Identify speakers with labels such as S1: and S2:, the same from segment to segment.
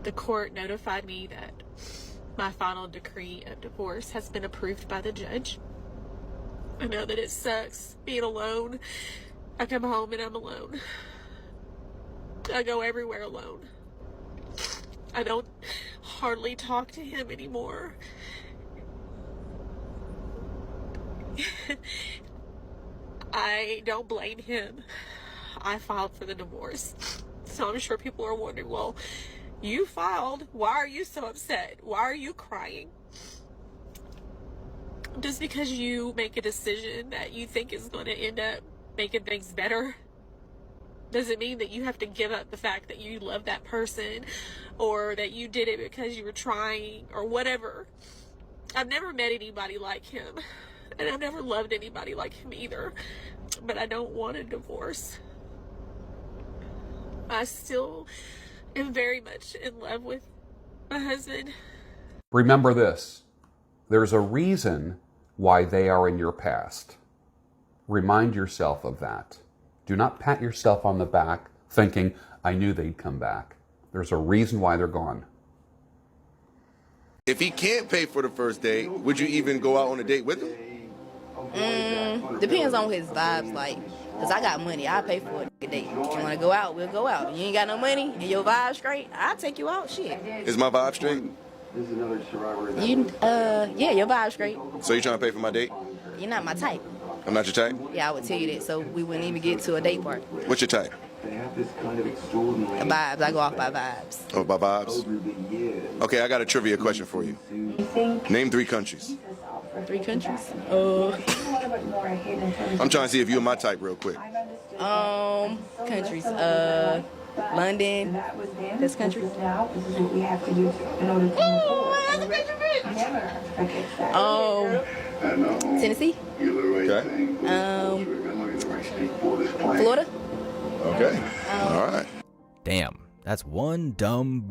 S1: the court notified me that my final decree of divorce has been approved by the judge. I know that it sucks being alone. I come home and I'm alone. I go everywhere alone. I don't hardly talk to him anymore. I don't blame him. I filed for the divorce. So I'm sure people are wondering, well, you filed. Why are you so upset? Why are you crying? Just because you make a decision that you think is going to end up making things better doesn't mean that you have to give up the fact that you love that person or that you did it because you were trying or whatever. I've never met anybody like him, and I've never loved anybody like him either, but I don't want a divorce. I still am very much in love with my husband.
S2: Remember this, there's a reason why they are in your past. Remind yourself of that. Do not pat yourself on the back thinking, I knew they'd come back. There's a reason why they're gone.
S3: If he can't pay for the first date, would you even go out on a date with him?
S4: Depends on his vibes, like, because I got money, I'll pay for a date. If you want to go out, we'll go out. You ain't got no money and your vibe's straight, I'll take you out, shit.
S3: Is my vibe straight?
S4: Yeah, your vibe's great.
S3: So you trying to pay for my date?
S4: You're not my type.
S3: I'm not your type?
S4: Yeah, I would tell you that, so we wouldn't even get to a date part.
S3: What's your type?
S4: The vibes, I go off by vibes.
S3: Oh, by vibes? Okay, I got a trivia question for you. Name 3 countries.
S4: 3 countries?
S3: I'm trying to see if you're my type real quick.
S4: Countries. London. This country. Tennessee.
S3: Okay.
S4: Florida.
S3: Okay. All right.
S5: Damn, that's one dumb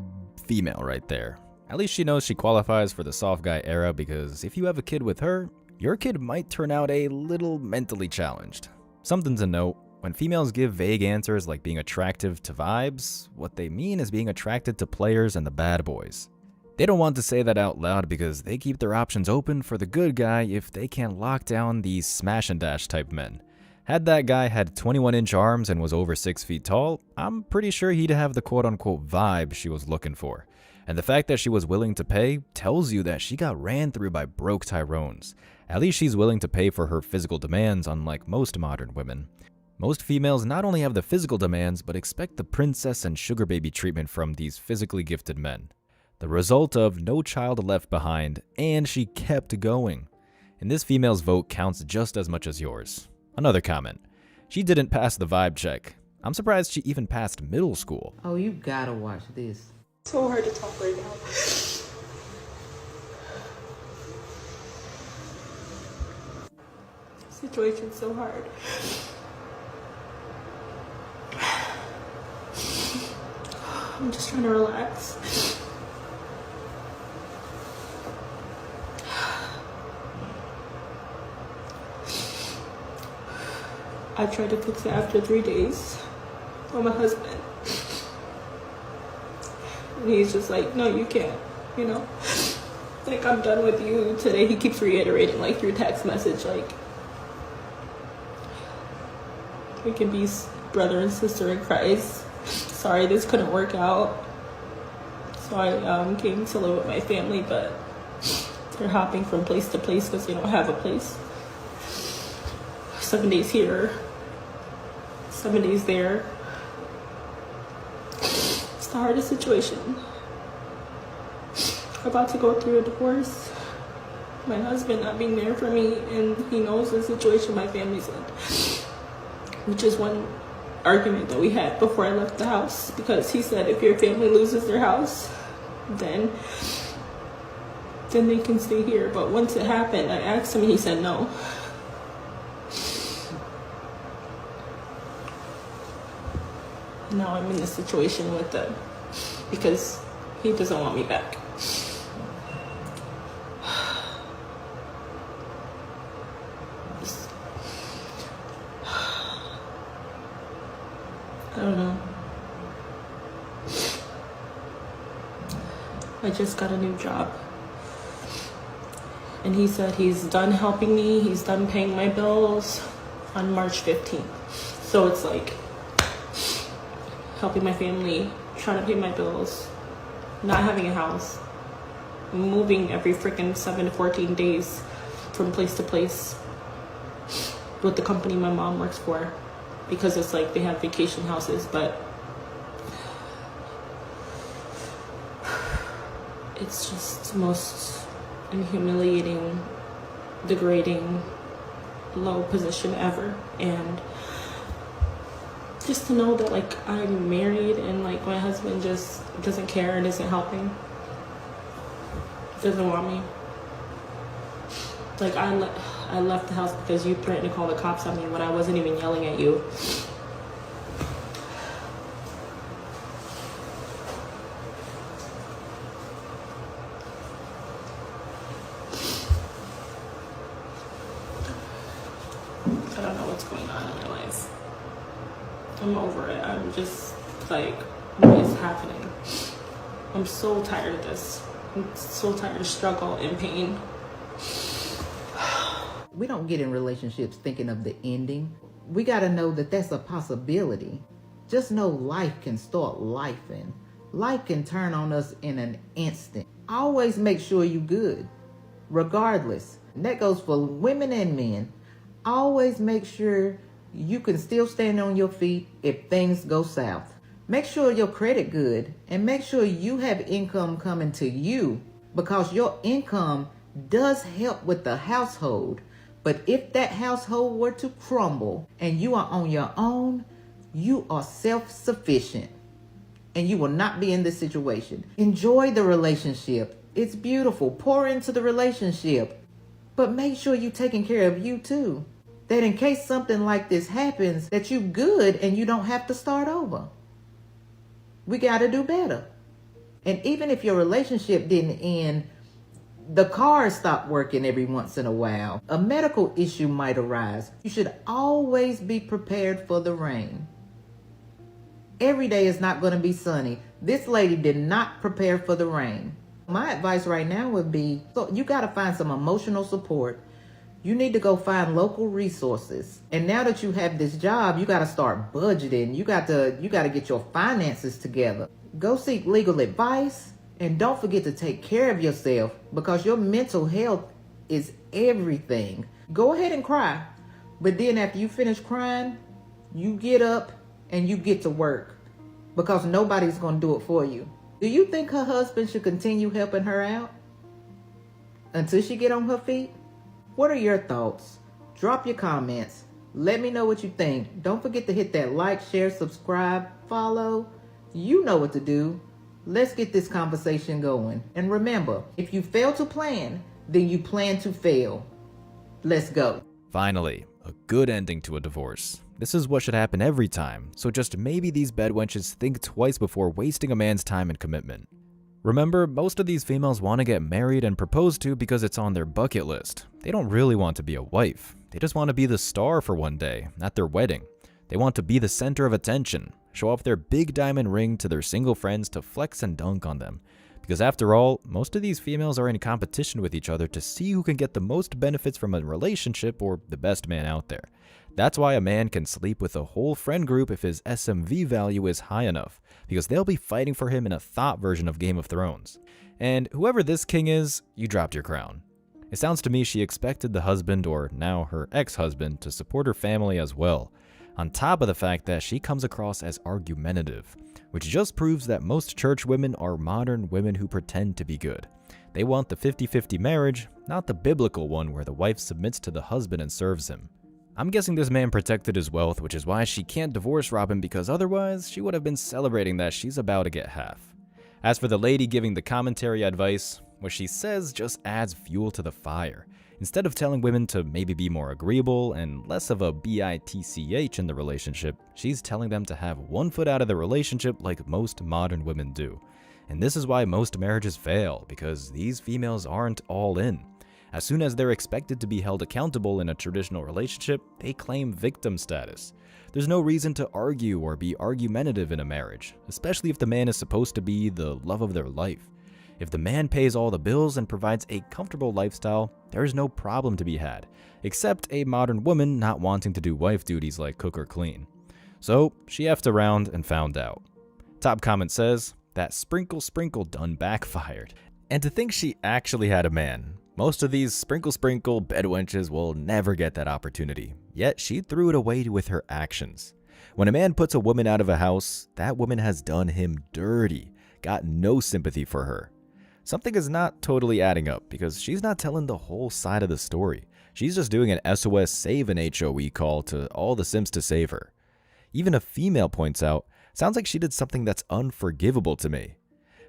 S5: female right there. At least she knows she qualifies for the soft guy era, because if you have a kid with her, your kid might turn out a little mentally challenged. Something to note, when females give vague answers like being attractive to vibes, what they mean is being attracted to players and the bad boys. They don't want to say that out loud because they keep their options open for the good guy if they can't lock down these smash and dash type men. Had that guy had 21-inch arms and was over 6 feet tall, I'm pretty sure he'd have the quote-unquote vibe she was looking for. And the fact that she was willing to pay tells you that she got ran through by broke Tyrones. At least she's willing to pay for her physical demands, unlike most modern women. Most females not only have the physical demands, but expect the princess and sugar baby treatment from these physically gifted men. The result of no child left behind, and she kept going. And this female's vote counts just as much as yours. Another comment. She didn't pass the vibe check. I'm surprised she even passed middle school.
S6: Oh, you gotta watch this.
S1: So hard to talk right now. Situation's so hard. I'm just trying to relax. I tried to fix it after 3 days with my husband. And he's just like, no, you can't, you know? Like, I'm done with you. Today he keeps reiterating, like, through text message, like, we can be brother and sister in Christ. Sorry, this couldn't work out. So I came to live with my family, but they're hopping from place to place because they don't have a place. 7 days here, 7 days there. It's the hardest situation. I'm about to go through a divorce. My husband not being there for me, and he knows the situation my family's in. Which is one argument that we had before I left the house, because he said if your family loses their house, then they can stay here. But once it happened, I asked him and he said no. Now I'm in this situation with them because he doesn't want me back. I don't know.
S7: I just got a new job. And he said he's done helping me, he's done paying my bills on March 15th. So it's like helping my family, trying to pay my bills, not having a house, moving every freaking 7 to 14 days from place to place with the company my mom works for, because it's like they have vacation houses, but it's just the most humiliating, degrading, low position ever. And just to know that like I'm married and like my husband just doesn't care and isn't helping, doesn't want me. Like I left the house because you threatened to call the cops on me when I wasn't even yelling at you. I don't know what's going on in my life. I'm over it. I'm just like, what is happening? I'm so tired of this. I'm so tired of struggle and pain.
S6: We don't get in relationships thinking of the ending. We got to know that that's a possibility. Just know life can start lifing. Life can turn on us in an instant. Always make sure you good, regardless. And that goes for women and men. Always make sure you can still stand on your feet if things go south. Make sure your credit good, and make sure you have income coming to you, because your income does help with the household. But if that household were to crumble and you are on your own, you are self-sufficient and you will not be in this situation. Enjoy the relationship. It's beautiful. Pour into the relationship. But make sure you're taking care of you too. That in case something like this happens, that you good and you don't have to start over. We got to do better. And even if your relationship didn't end, the car stopped working every once in a while, a medical issue might arise. You should always be prepared for the rain. Every day is not going to be sunny. This lady did not prepare for the rain. My advice right now would be, so you got to find some emotional support. You need to go find local resources. And now that you have this job, you got to start budgeting. You got to get your finances together. Go seek legal advice. And don't forget to take care of yourself, because your mental health is everything. Go ahead and cry. But then after you finish crying, you get up and you get to work, because nobody's going to do it for you. Do you think her husband should continue helping her out until she get on her feet? What are your thoughts? Drop your comments. Let me know what you think. Don't forget to hit that like, share, subscribe, follow. You know what to do. Let's get this conversation going. And remember, if you fail to plan, then you plan to fail. Let's go.
S5: Finally, a good ending to a divorce. This is what should happen every time, so just maybe these bedwenches think twice before wasting a man's time and commitment. Remember, most of these females want to get married and proposed to because it's on their bucket list. They don't really want to be a wife. They just want to be the star for one day, at their wedding. They want to be the center of attention, show off their big diamond ring to their single friends to flex and dunk on them. Because after all, most of these females are in competition with each other to see who can get the most benefits from a relationship or the best man out there. That's why a man can sleep with a whole friend group if his SMV value is high enough, because they'll be fighting for him in a thought version of Game of Thrones. And whoever this king is, you dropped your crown. It sounds to me she expected the husband, or now her ex-husband, to support her family as well, on top of the fact that she comes across as argumentative, which just proves that most church women are modern women who pretend to be good. They want the 50-50 marriage, not the biblical one where the wife submits to the husband and serves him. I'm guessing this man protected his wealth, which is why she can't divorce Robin, because otherwise she would have been celebrating that she's about to get half. As for the lady giving the commentary advice, what she says just adds fuel to the fire. Instead of telling women to maybe be more agreeable and less of a bitch in the relationship, she's telling them to have one foot out of the relationship like most modern women do. And this is why most marriages fail, because these females aren't all in. As soon as they're expected to be held accountable in a traditional relationship, they claim victim status. There's no reason to argue or be argumentative in a marriage, especially if the man is supposed to be the love of their life. If the man pays all the bills and provides a comfortable lifestyle, there is no problem to be had, except a modern woman not wanting to do wife duties like cook or clean. So she effed around and found out. Top comment says, that sprinkle sprinkle done backfired. And to think she actually had a man. Most of these sprinkle sprinkle bedwenches will never get that opportunity, yet she threw it away with her actions. When a man puts a woman out of a house, that woman has done him dirty, got no sympathy for her. Something is not totally adding up because she's not telling the whole side of the story. She's just doing an SOS save an HOE call to all the Sims to save her. Even a female points out, sounds like she did something that's unforgivable to me.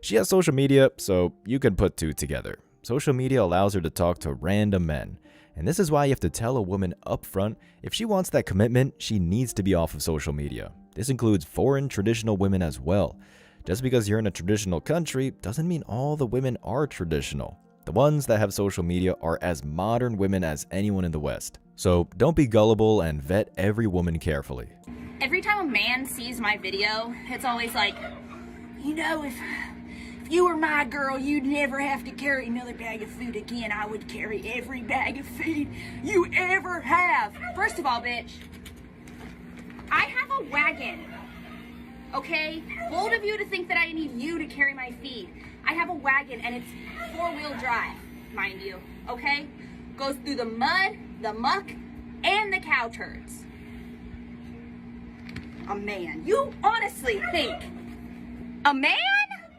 S5: She has social media, so you can put two together. Social media allows her to talk to random men, and this is why you have to tell a woman up front if she wants that commitment, she needs to be off of social media. This includes foreign traditional women as well. Just because you're in a traditional country doesn't mean all the women are traditional. The ones that have social media are as modern women as anyone in the West. So don't be gullible and vet every woman carefully.
S8: Every time a man sees my video, it's always like, you know, if you were my girl, you'd never have to carry another bag of food again. I would carry every bag of food you ever have. First of all, bitch, I have a wagon, okay? Bold of you to think that I need you to carry my feed. I have a wagon and it's 4-wheel drive, mind you, okay? Goes through the mud, the muck, and the cow turds. A man. You honestly think a man?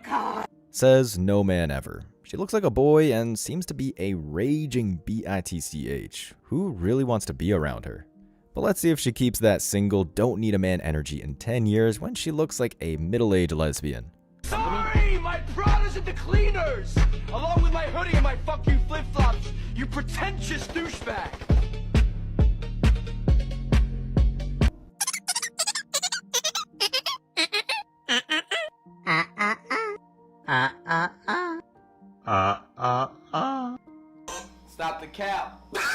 S8: God.
S5: Says no man ever. She looks like a boy and seems to be a raging bitch. Who really wants to be around her? But let's see if she keeps that single don't need a man energy in 10 years when she looks like a middle-aged lesbian.
S9: Sorry, my Prada's at the cleaners, along with my hoodie and my fuck you flip-flops, you pretentious douchebag.
S10: Stop the cap. Stop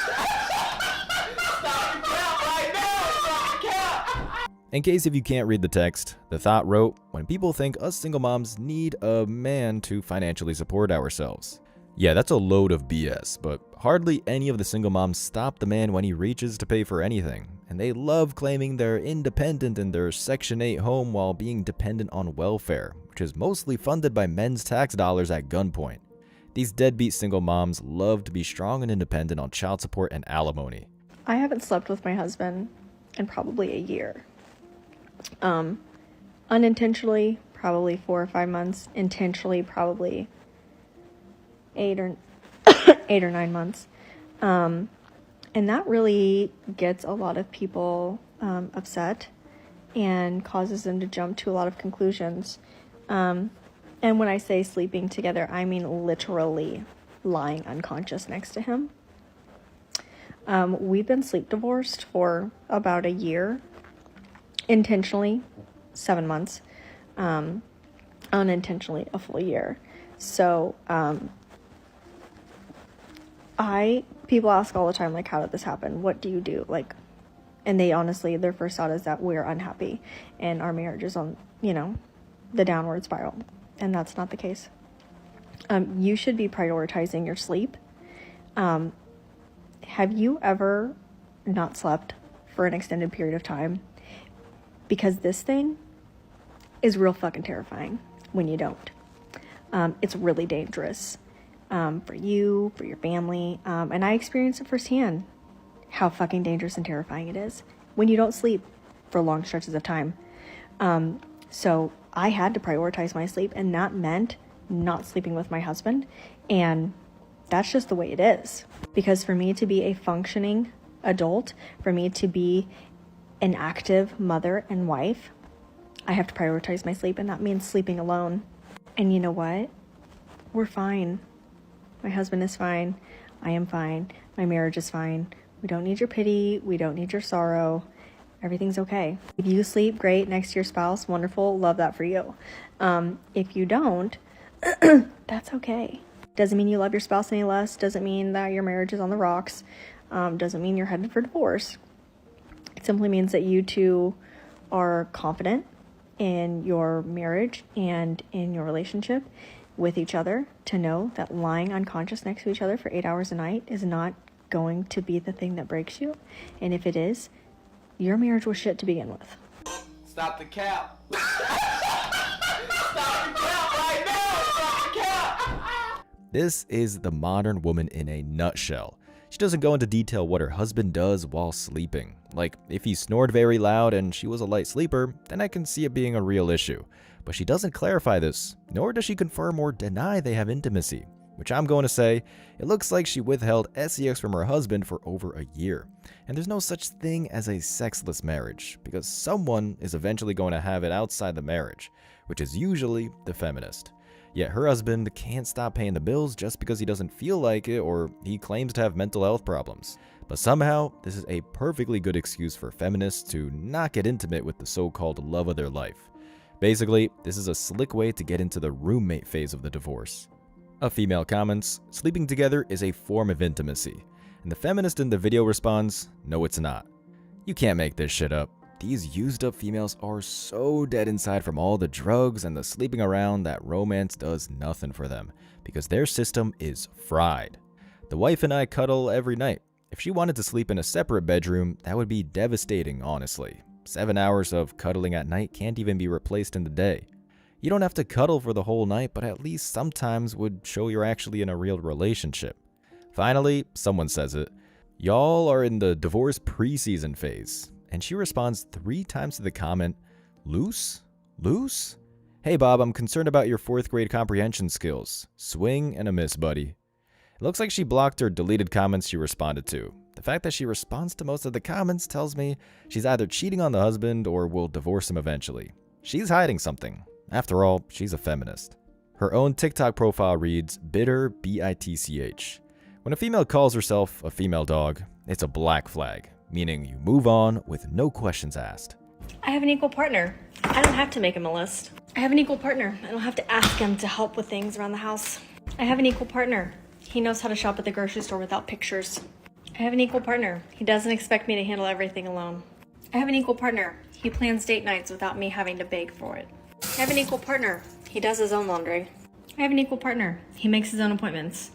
S10: the cap right now. Stop the cap.
S5: In case if you can't read the text, the thought wrote, when people think us single moms need a man to financially support ourselves. Yeah, that's a load of BS, but hardly any of the single moms stop the man when he reaches to pay for anything, and they love claiming they're independent in their Section 8 home while being dependent on welfare, which is mostly funded by men's tax dollars at gunpoint. These deadbeat single moms love to be strong and independent on child support and alimony.
S11: I haven't slept with my husband in probably a year. Unintentionally, probably 4 or 5 months. Intentionally, probably 8 or 9 months. And that really gets a lot of people upset and causes them to jump to a lot of conclusions. And when I say sleeping together, I mean literally lying unconscious next to him. We've been sleep divorced for about a year. Intentionally, 7 months. Unintentionally, a full year. So, people ask all the time, like, how did this happen? What do you do? Like, and they honestly, their first thought is that we're unhappy and our marriage is on, the downward spiral. And that's not the case. You should be prioritizing your sleep. Have you ever not slept for an extended period of time? Because this thing is real fucking terrifying when you don't. It's really dangerous for you, for your family. And I experienced it firsthand, how fucking dangerous and terrifying it is when you don't sleep for long stretches of time. So I had to prioritize my sleep, and that meant not sleeping with my husband. And that's just the way it is. Because for me to be a functioning adult, for me to be an active mother and wife, I have to prioritize my sleep, and that means sleeping alone. And you know what? We're fine. My husband is fine. I am fine. My marriage is fine. We don't need your pity. We don't need your sorrow. Everything's okay. If you sleep great next to your spouse, wonderful. Love that for you. If you don't, that's okay. Doesn't mean you love your spouse any less. Doesn't mean that your marriage is on the rocks. Doesn't mean you're headed for divorce. It simply means that you two are confident in your marriage and in your relationship, with each other to know that lying unconscious next to each other for 8 hours a night is not going to be the thing that breaks you. And if it is, your marriage was shit to begin with.
S10: Stop the cap. Stop the cap right now. Stop the cap.
S5: This is the modern woman in a nutshell. She doesn't go into detail what her husband does while sleeping. Like, if he snored very loud and she was a light sleeper, then I can see it being a real issue. But she doesn't clarify this, nor does she confirm or deny they have intimacy. Which I'm going to say, it looks like she withheld sex from her husband for over a year. And there's no such thing as a sexless marriage, because someone is eventually going to have it outside the marriage, which is usually the feminist. Yet her husband can't stop paying the bills just because he doesn't feel like it or he claims to have mental health problems. But somehow, this is a perfectly good excuse for feminists to not get intimate with the so-called love of their life. Basically, this is a slick way to get into the roommate phase of the divorce. A female comments, sleeping together is a form of intimacy. And the feminist in the video responds, no it's not. You can't make this shit up. These used up females are so dead inside from all the drugs and the sleeping around that romance does nothing for them, because their system is fried. The wife and I cuddle every night. If she wanted to sleep in a separate bedroom, that would be devastating, honestly. 7 hours of cuddling at night can't even be replaced in the day. You don't have to cuddle for the whole night, but at least sometimes would show you're actually in a real relationship. Finally, someone says it. Y'all are in the divorce preseason phase. And she responds 3 times to the comment, loose? Loose? Hey Bob, I'm concerned about your 4th grade comprehension skills. Swing and a miss, buddy. It looks like she blocked or deleted comments she responded to. The fact that she responds to most of the comments tells me she's either cheating on the husband or will divorce him eventually. She's hiding something. After all, she's a feminist. Her own TikTok profile reads, bitter, B-I-T-C-H. When a female calls herself a female dog, it's a black flag, meaning you move on with no questions asked.
S11: I have an equal partner. I don't have to make him a list. I have an equal partner. I don't have to ask him to help with things around the house. I have an equal partner. He knows how to shop at the grocery store without pictures. I have an equal partner. He doesn't expect me to handle everything alone. I have an equal partner. He plans date nights without me having to beg for it. I have an equal partner. He does his own laundry. I have an equal partner. He makes his own appointments.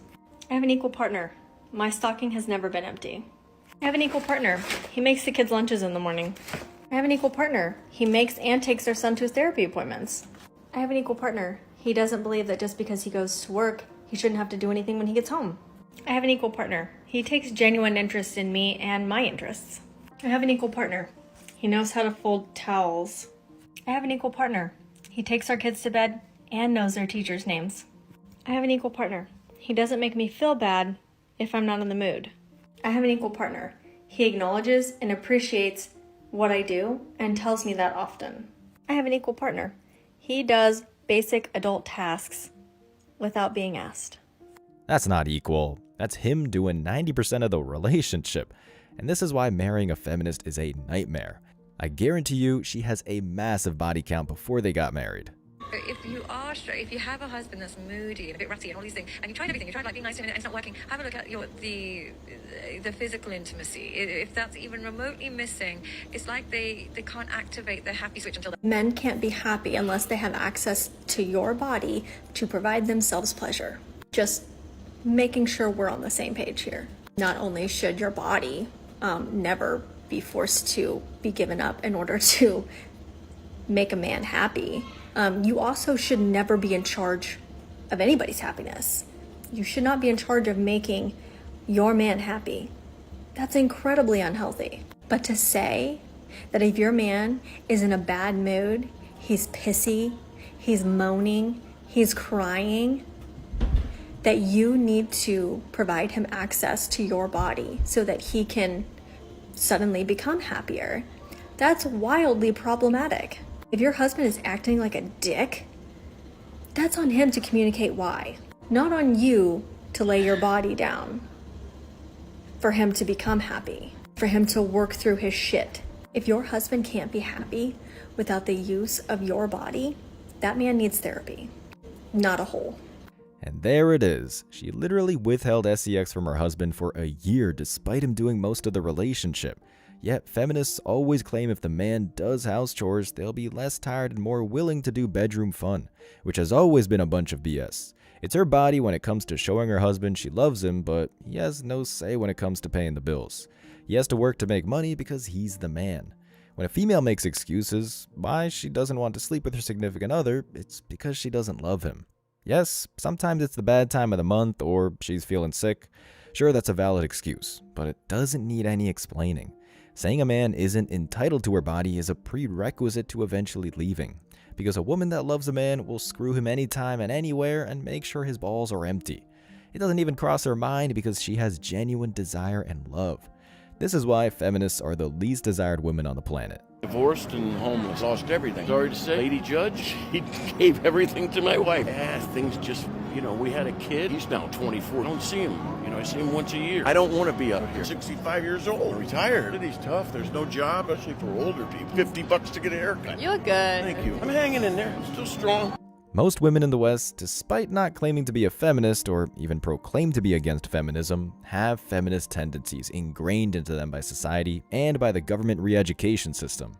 S11: I have an equal partner. My stocking has never been empty. I have an equal partner. He makes the kids' lunches in the morning. I have an equal partner. He makes and takes their son to his therapy appointments. I have an equal partner. He doesn't believe that just because he goes to work, he shouldn't have to do anything when he gets home. I have an equal partner. He takes genuine interest in me and my interests. I have an equal partner. He knows how to fold towels. I have an equal partner. He takes our kids to bed and knows their teachers' names. I have an equal partner. He doesn't make me feel bad if I'm not in the mood. I have an equal partner. He acknowledges and appreciates what I do and tells me that often. I have an equal partner. He does basic adult tasks without being asked.
S5: That's not equal. That's him doing 90% of the relationship. And this is why marrying a feminist is a nightmare. I guarantee you she has a massive body count before they got married.
S12: If you are straight, if you have a husband that's moody and a bit ratty and all these things, and you tried everything, you tried like being nice to him and it's not working, have a look at the physical intimacy. If that's even remotely missing, it's like they can't activate their happy switch until
S11: Men can't be happy unless they have access to your body to provide themselves pleasure. Just making sure we're on the same page here. Not only should your body never be forced to be given up in order to make a man happy, you also should never be in charge of anybody's happiness. You should not be in charge of making your man happy. That's incredibly unhealthy. But to say that if your man is in a bad mood, he's pissy, he's moaning, he's crying, that you need to provide him access to your body so that he can suddenly become happier, that's wildly problematic. If your husband is acting like a dick, that's on him to communicate why, not on you to lay your body down for him to become happy, for him to work through his shit. If your husband can't be happy without the use of your body, that man needs therapy, not a hole.
S5: And there it is. She literally withheld sex from her husband for a year despite him doing most of the relationship. Yet feminists always claim if the man does house chores, they'll be less tired and more willing to do bedroom fun, which has always been a bunch of BS. It's her body when it comes to showing her husband she loves him, but he has no say when it comes to paying the bills. He has to work to make money because he's the man. When a female makes excuses why she doesn't want to sleep with her significant other, it's because she doesn't love him. Yes, sometimes it's the bad time of the month or she's feeling sick. Sure, that's a valid excuse, but it doesn't need any explaining. Saying a man isn't entitled to her body is a prerequisite to eventually leaving, because a woman that loves a man will screw him anytime and anywhere and make sure his balls are empty. It doesn't even cross her mind because she has genuine desire and love. This is why feminists are the least desired women on the planet.
S13: Divorced and homeless, lost everything. Sorry to say, lady judge, he gave everything to my wife. Things just, we had a kid. He's now 24. I don't see him. I see him once a year. I don't want to be out here. 65 years old, retired. He's tough. There's no job, especially for older people. $50 to get a haircut.
S4: You look good.
S13: Thank you. I'm hanging in there. I'm still strong.
S5: Most women in the West, despite not claiming to be a feminist or even proclaim to be against feminism, have feminist tendencies ingrained into them by society and by the government re-education system.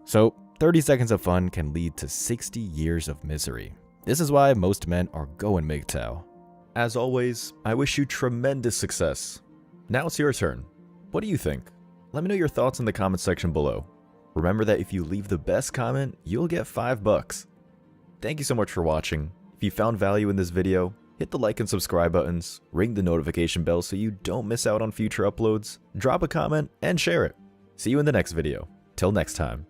S5: So, 30 seconds of fun can lead to 60 years of misery. This is why most men are going MGTOW. As always, I wish you tremendous success. Now it's your turn. What do you think? Let me know your thoughts in the comment section below. Remember that if you leave the best comment, you'll get $5. Thank you so much for watching. If you found value in this video, hit the like and subscribe buttons, ring the notification bell so you don't miss out on future uploads, drop a comment, and share it. See you in the next video. Till next time.